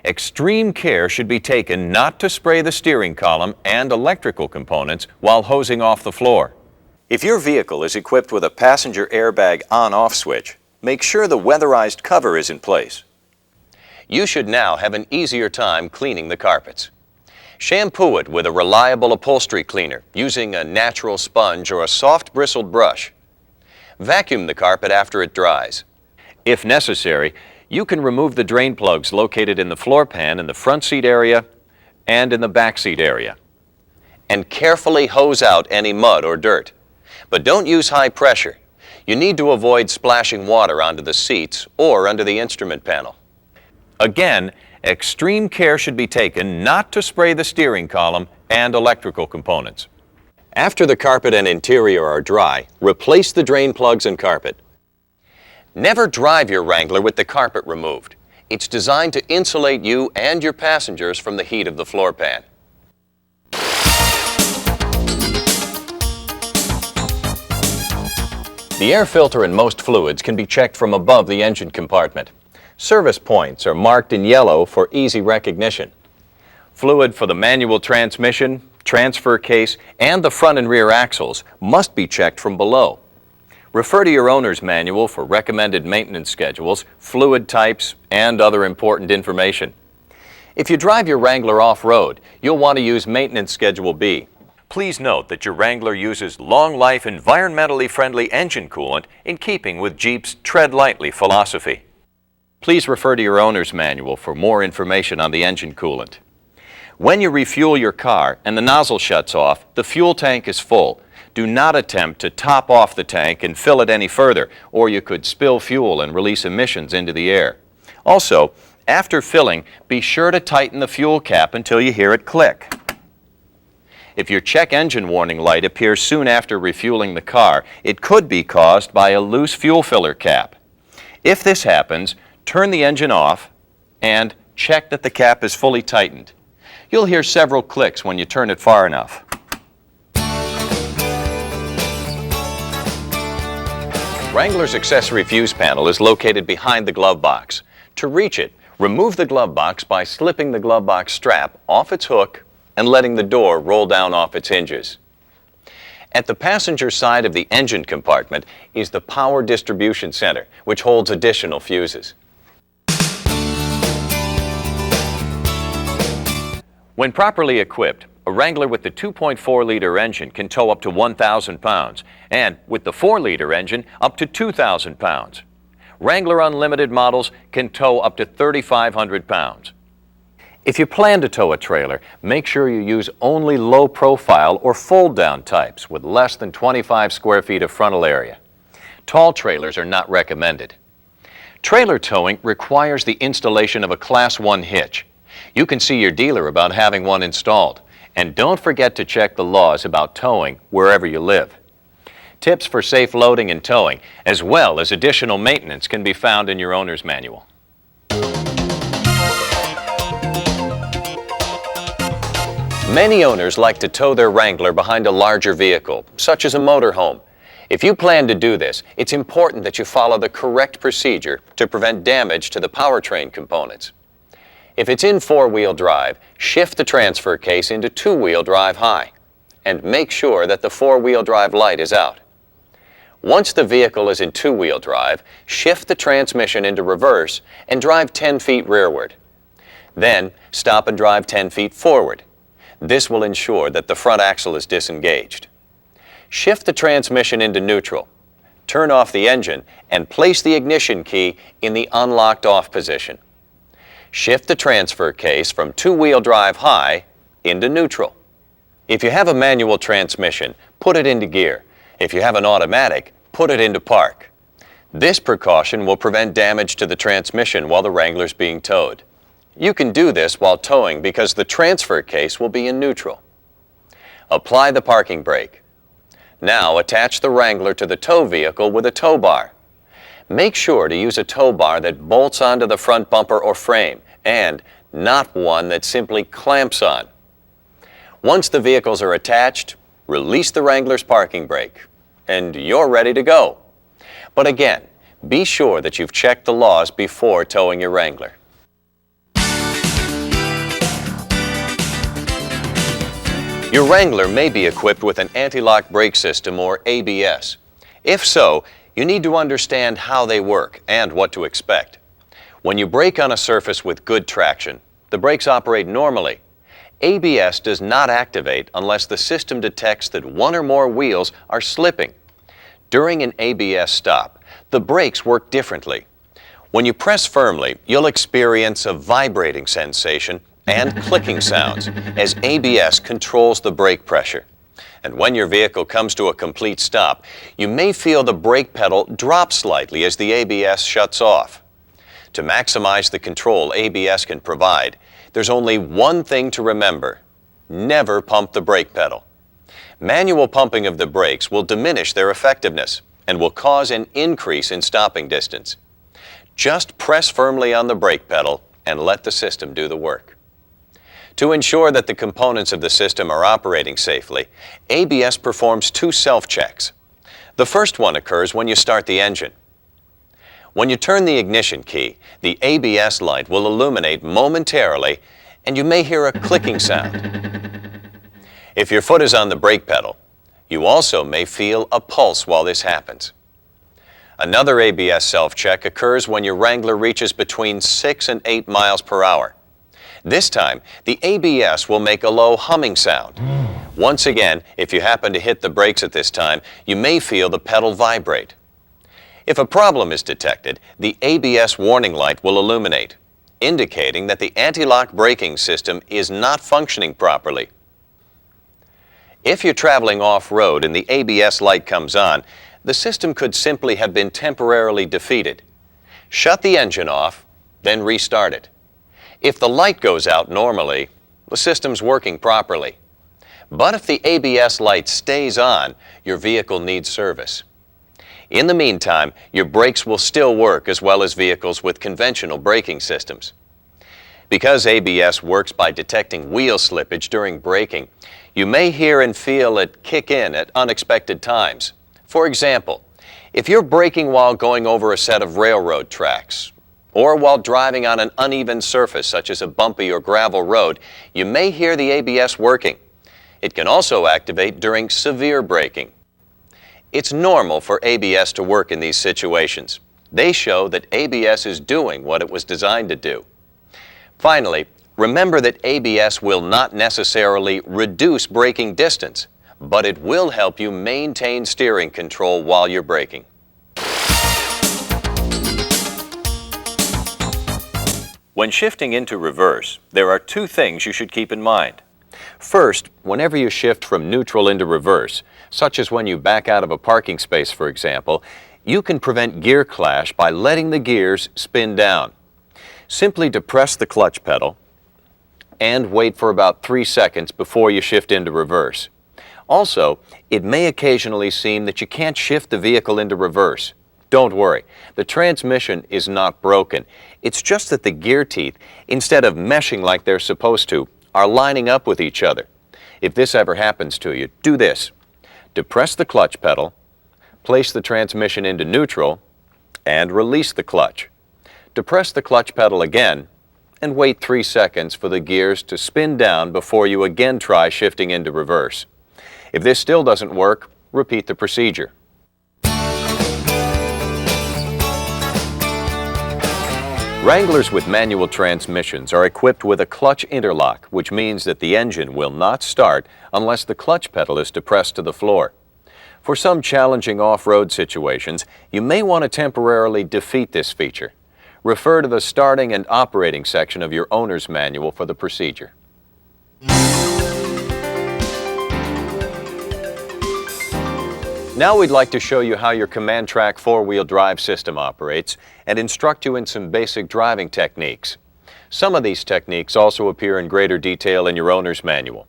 Extreme care should be taken not to spray the steering column and electrical components while hosing off the floor. If your vehicle is equipped with a passenger airbag on-off switch, make sure the weatherized cover is in place. You should now have an easier time cleaning the carpets. Shampoo it with a reliable upholstery cleaner using a natural sponge or a soft bristled brush. Vacuum the carpet after it dries. If necessary, you can remove the drain plugs located in the floor pan in the front seat area and in the back seat area. And carefully hose out any mud or dirt. But don't use high pressure. You need to avoid splashing water onto the seats or under the instrument panel. Again, extreme care should be taken not to spray the steering column and electrical components. After the carpet and interior are dry, replace the drain plugs and carpet. Never drive your Wrangler with the carpet removed. It's designed to insulate you and your passengers from the heat of the floor pan. The air filter in most fluids can be checked from above the engine compartment. Service points are marked in yellow for easy recognition. Fluid for the manual transmission, transfer case, and the front and rear axles must be checked from below. Refer to your owner's manual for recommended maintenance schedules, fluid types, and other important information. If you drive your Wrangler off-road, you'll want to use Maintenance Schedule B. Please note that your Wrangler uses long-life, environmentally friendly engine coolant in keeping with Jeep's Tread Lightly philosophy. Please refer to your owner's manual for more information on the engine coolant. When you refuel your car and the nozzle shuts off, the fuel tank is full. Do not attempt to top off the tank and fill it any further, or you could spill fuel and release emissions into the air. Also, after filling, be sure to tighten the fuel cap until you hear it click. If your check engine warning light appears soon after refueling the car, it could be caused by a loose fuel filler cap. If this happens, turn the engine off and check that the cap is fully tightened. You'll hear several clicks when you turn it far enough. Wrangler's accessory fuse panel is located behind the glove box. To reach it, remove the glove box by slipping the glove box strap off its hook and letting the door roll down off its hinges. At the passenger side of the engine compartment is the power distribution center, which holds additional fuses. When properly equipped, a Wrangler with the 2.4-liter engine can tow up to 1,000 pounds, and with the 4-liter engine, up to 2,000 pounds. Wrangler Unlimited models can tow up to 3,500 pounds. If you plan to tow a trailer, make sure you use only low-profile or fold-down types with less than 25 square feet of frontal area. Tall trailers are not recommended. Trailer towing requires the installation of a Class 1 hitch. You can see your dealer about having one installed. And don't forget to check the laws about towing wherever you live. Tips for safe loading and towing, as well as additional maintenance, can be found in your owner's manual. Many owners like to tow their Wrangler behind a larger vehicle, such as a motorhome. If you plan to do this, it's important that you follow the correct procedure to prevent damage to the powertrain components. If it's in four-wheel drive, shift the transfer case into two-wheel drive high, and make sure that the four-wheel drive light is out. Once the vehicle is in two-wheel drive, shift the transmission into reverse and drive 10 feet rearward. Then, stop and drive 10 feet forward. This will ensure that the front axle is disengaged. Shift the transmission into neutral. Turn off the engine and place the ignition key in the unlocked off position. Shift the transfer case from two-wheel drive high into neutral. If you have a manual transmission, put it into gear. If you have an automatic, put it into park. This precaution will prevent damage to the transmission while the Wrangler's being towed. You can do this while towing because the transfer case will be in neutral. Apply the parking brake. Now attach the Wrangler to the tow vehicle with a tow bar. Make sure to use a tow bar that bolts onto the front bumper or frame and not one that simply clamps on. Once the vehicles are attached, release the Wrangler's parking brake and you're ready to go. But again, be sure that you've checked the laws before towing your Wrangler. Your Wrangler may be equipped with an anti-lock brake system or ABS. If so, you need to understand how they work and what to expect. When you brake on a surface with good traction, the brakes operate normally. ABS does not activate unless the system detects that one or more wheels are slipping. During an ABS stop, the brakes work differently. When you press firmly, you'll experience a vibrating sensation and clicking sounds as ABS controls the brake pressure. And when your vehicle comes to a complete stop, you may feel the brake pedal drop slightly as the ABS shuts off. To maximize the control ABS can provide, there's only one thing to remember: never pump the brake pedal. Manual pumping of the brakes will diminish their effectiveness and will cause an increase in stopping distance. Just press firmly on the brake pedal and let the system do the work. To ensure that the components of the system are operating safely, ABS performs two self-checks. The first one occurs when you start the engine. When you turn the ignition key, the ABS light will illuminate momentarily and you may hear a clicking sound. If your foot is on the brake pedal, you also may feel a pulse while this happens. Another ABS self-check occurs when your Wrangler reaches between 6 and 8 miles per hour. This time, the ABS will make a low humming sound. Once again, if you happen to hit the brakes at this time, you may feel the pedal vibrate. If a problem is detected, the ABS warning light will illuminate, indicating that the anti-lock braking system is not functioning properly. If you're traveling off-road and the ABS light comes on, the system could simply have been temporarily defeated. Shut the engine off, then restart it. If the light goes out normally, the system's working properly. But if the ABS light stays on, your vehicle needs service. In the meantime, your brakes will still work as well as vehicles with conventional braking systems. Because ABS works by detecting wheel slippage during braking, you may hear and feel it kick in at unexpected times. For example, if you're braking while going over a set of railroad tracks, or while driving on an uneven surface such as a bumpy or gravel road, you may hear the ABS working. It can also activate during severe braking. It's normal for ABS to work in these situations. They show that ABS is doing what it was designed to do. Finally, remember that ABS will not necessarily reduce braking distance, but it will help you maintain steering control while you're braking. When shifting into reverse, there are two things you should keep in mind. First, whenever you shift from neutral into reverse, such as when you back out of a parking space, for example, you can prevent gear clash by letting the gears spin down. Simply depress the clutch pedal and wait for about 3 seconds before you shift into reverse. Also, it may occasionally seem that you can't shift the vehicle into reverse. Don't worry, the transmission is not broken. It's just that the gear teeth, instead of meshing like they're supposed to, are lining up with each other. If this ever happens to you, do this. Depress the clutch pedal, place the transmission into neutral, and release the clutch. Depress the clutch pedal again, and wait 3 seconds for the gears to spin down before you again try shifting into reverse. If this still doesn't work, repeat the procedure. Wranglers with manual transmissions are equipped with a clutch interlock, which means that the engine will not start unless the clutch pedal is depressed to the floor. For some challenging off-road situations, you may want to temporarily defeat this feature. Refer to the starting and operating section of your owner's manual for the procedure. Now we'd like to show you how your Command Track four-wheel drive system operates and instruct you in some basic driving techniques. Some of these techniques also appear in greater detail in your owner's manual.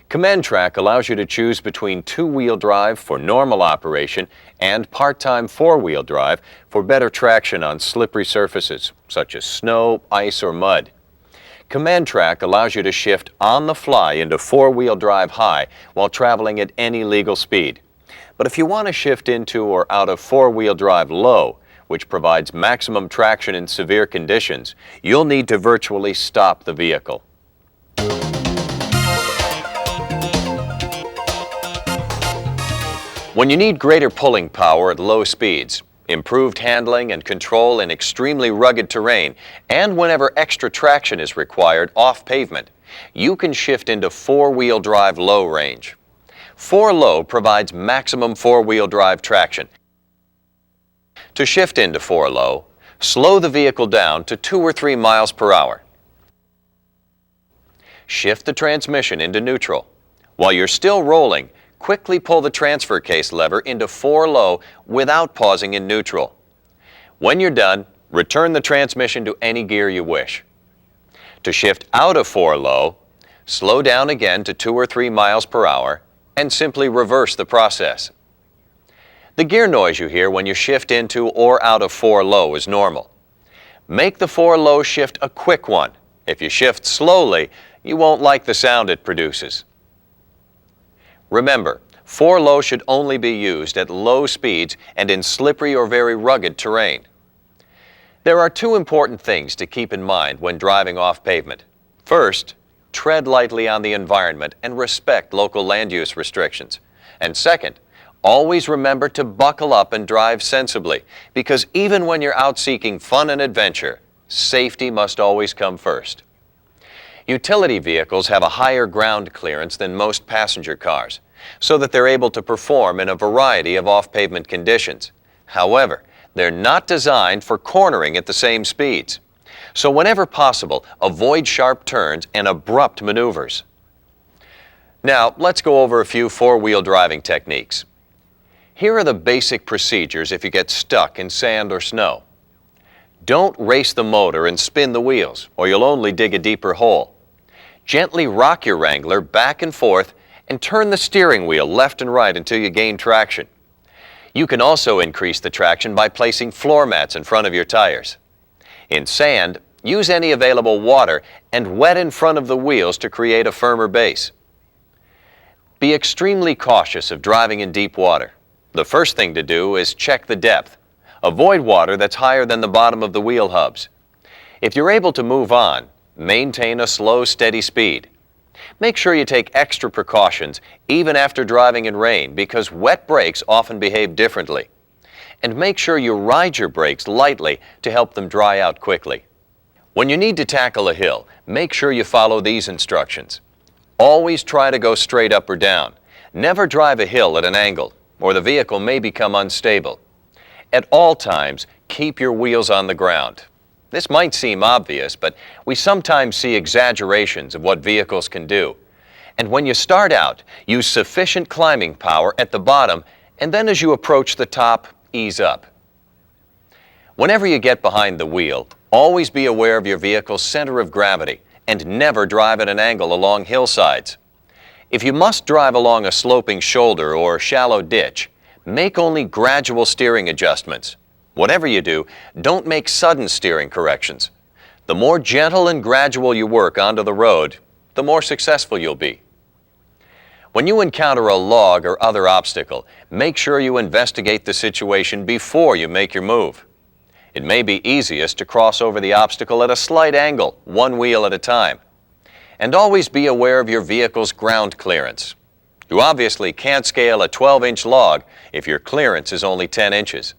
Command Track allows you to choose between two-wheel drive for normal operation and part-time four-wheel drive for better traction on slippery surfaces such as snow, ice, or mud. Command Track allows you to shift on the fly into four-wheel drive high while traveling at any legal speed. But if you want to shift into or out of four-wheel drive low, which provides maximum traction in severe conditions, you'll need to virtually stop the vehicle. When you need greater pulling power at low speeds, improved handling and control in extremely rugged terrain, and whenever extra traction is required off pavement, you can shift into four-wheel drive low range. 4 low provides maximum four-wheel drive traction. To shift into 4 low, slow the vehicle down to 2 or 3 miles per hour. Shift the transmission into neutral. While you're still rolling, quickly pull the transfer case lever into 4 low without pausing in neutral. When you're done, return the transmission to any gear you wish. To shift out of 4 low, slow down again to 2 or 3 miles per hour and simply reverse the process. The gear noise you hear when you shift into or out of 4 low is normal. Make the 4 low shift a quick one. If you shift slowly, you won't like the sound it produces. Remember, 4 low should only be used at low speeds and in slippery or very rugged terrain. There are 2 important things to keep in mind when driving off pavement. First, tread lightly on the environment and respect local land use restrictions. And second, always remember to buckle up and drive sensibly, because even when you're out seeking fun and adventure, safety must always come first. Utility vehicles have a higher ground clearance than most passenger cars, so that they're able to perform in a variety of off-pavement conditions. However, they're not designed for cornering at the same speeds. So whenever possible, avoid sharp turns and abrupt maneuvers. Now, let's go over a few four-wheel driving techniques. Here are the basic procedures if you get stuck in sand or snow. Don't race the motor and spin the wheels, or you'll only dig a deeper hole. Gently rock your Wrangler back and forth and turn the steering wheel left and right until you gain traction. You can also increase the traction by placing floor mats in front of your tires. In sand, use any available water and wet in front of the wheels to create a firmer base. Be extremely cautious of driving in deep water. The first thing to do is check the depth. Avoid water that's higher than the bottom of the wheel hubs. If you're able to move on, maintain a slow, steady speed. Make sure you take extra precautions even after driving in rain, because wet brakes often behave differently. And make sure you ride your brakes lightly to help them dry out quickly. When you need to tackle a hill, make sure you follow these instructions. Always try to go straight up or down. Never drive a hill at an angle, or the vehicle may become unstable. At all times, keep your wheels on the ground. This might seem obvious, but we sometimes see exaggerations of what vehicles can do. And when you start out, use sufficient climbing power at the bottom, and then as you approach the top, ease up. Whenever you get behind the wheel, always be aware of your vehicle's center of gravity and never drive at an angle along hillsides. If you must drive along a sloping shoulder or shallow ditch, make only gradual steering adjustments. Whatever you do, don't make sudden steering corrections. The more gentle and gradual you work onto the road, the more successful you'll be. When you encounter a log or other obstacle, make sure you investigate the situation before you make your move. It may be easiest to cross over the obstacle at a slight angle, one wheel at a time. And always be aware of your vehicle's ground clearance. You obviously can't scale a 12-inch log if your clearance is only 10 inches.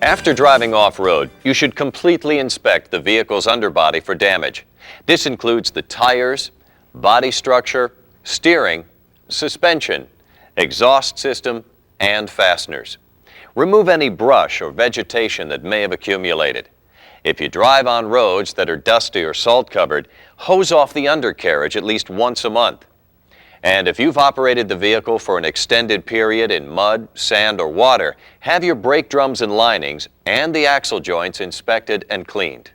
After driving off-road, you should completely inspect the vehicle's underbody for damage. This includes the tires, body structure, steering, suspension, exhaust system, and fasteners. Remove any brush or vegetation that may have accumulated. If you drive on roads that are dusty or salt-covered, hose off the undercarriage at least once a month. And if you've operated the vehicle for an extended period in mud, sand, or water, have your brake drums and linings and the axle joints inspected and cleaned.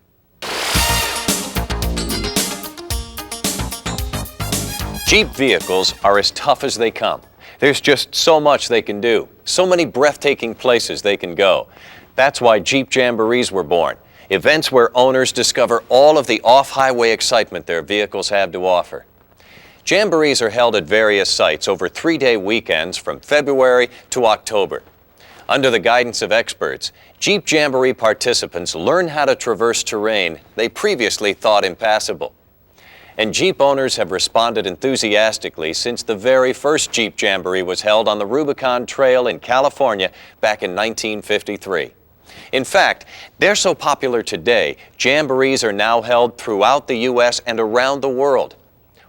Jeep vehicles are as tough as they come. There's just so much they can do, so many breathtaking places they can go. That's why Jeep Jamborees were born, events where owners discover all of the off-highway excitement their vehicles have to offer. Jamborees are held at various sites over 3-day weekends from February to October. Under the guidance of experts, Jeep Jamboree participants learn how to traverse terrain they previously thought impassable. And Jeep owners have responded enthusiastically since the very first Jeep Jamboree was held on the Rubicon Trail in California back in 1953. In fact, they're so popular today, Jamborees are now held throughout the U.S. and around the world.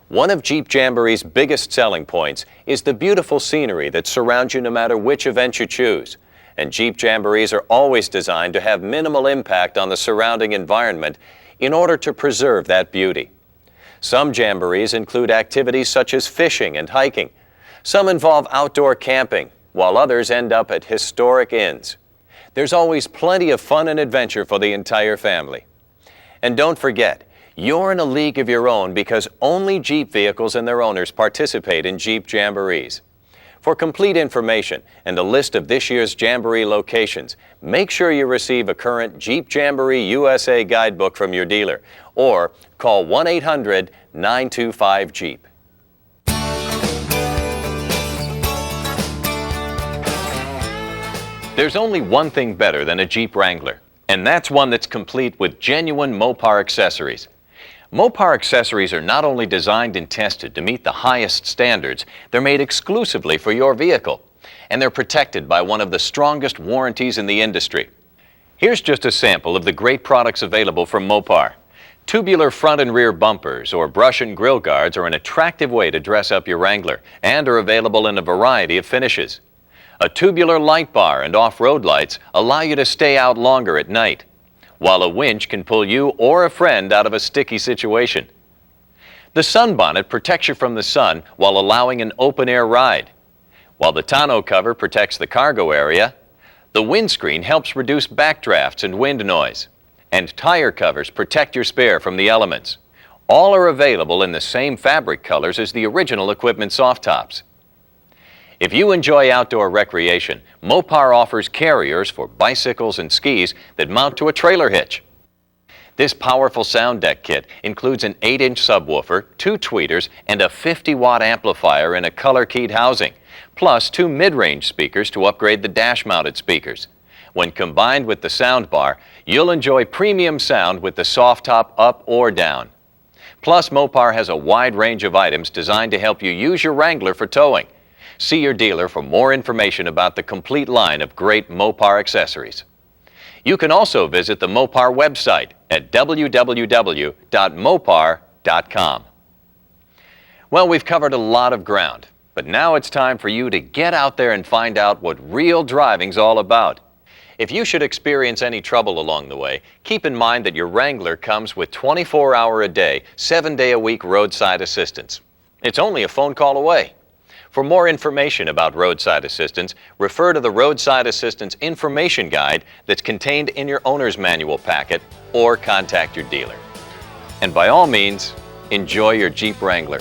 One of Jeep Jamboree's biggest selling points is the beautiful scenery that surrounds you no matter which event you choose. And Jeep Jamborees are always designed to have minimal impact on the surrounding environment in order to preserve that beauty. Some Jamborees include activities such as fishing and hiking. Some involve outdoor camping, while others end up at historic inns. There's always plenty of fun and adventure for the entire family. And don't forget, you're in a league of your own because only Jeep vehicles and their owners participate in Jeep Jamborees. For complete information and a list of this year's Jamboree locations, make sure you receive a current Jeep Jamboree USA guidebook from your dealer or call 1-800-925-JEEP. There's only one thing better than a Jeep Wrangler, and that's one that's complete with genuine Mopar accessories. Mopar accessories are not only designed and tested to meet the highest standards, they're made exclusively for your vehicle, and they're protected by one of the strongest warranties in the industry. Here's just a sample of the great products available from Mopar. Tubular front and rear bumpers or brush and grill guards are an attractive way to dress up your Wrangler and are available in a variety of finishes. A tubular light bar and off-road lights allow you to stay out longer at night, while a winch can pull you or a friend out of a sticky situation. The sunbonnet protects you from the sun while allowing an open-air ride, while the tonneau cover protects the cargo area. The windscreen helps reduce backdrafts and wind noise, and tire covers protect your spare from the elements. All are available in the same fabric colors as the original equipment soft tops. If you enjoy outdoor recreation, Mopar offers carriers for bicycles and skis that mount to a trailer hitch. This powerful sound deck kit includes an 8-inch subwoofer, 2 tweeters, and a 50-watt amplifier in a color-keyed housing, plus 2 mid-range speakers to upgrade the dash-mounted speakers. When combined with the sound bar, you'll enjoy premium sound with the soft top up or down. Plus, Mopar has a wide range of items designed to help you use your Wrangler for towing. See your dealer for more information about the complete line of great Mopar accessories. You can also visit the Mopar website at www.mopar.com. Well, we've covered a lot of ground, but now it's time for you to get out there and find out what real driving's all about. If you should experience any trouble along the way, keep in mind that your Wrangler comes with 24-hour-a-day, 7-day-a-week roadside assistance. It's only a phone call away. For more information about roadside assistance, refer to the Roadside Assistance Information Guide that's contained in your owner's manual packet or contact your dealer. And by all means, enjoy your Jeep Wrangler.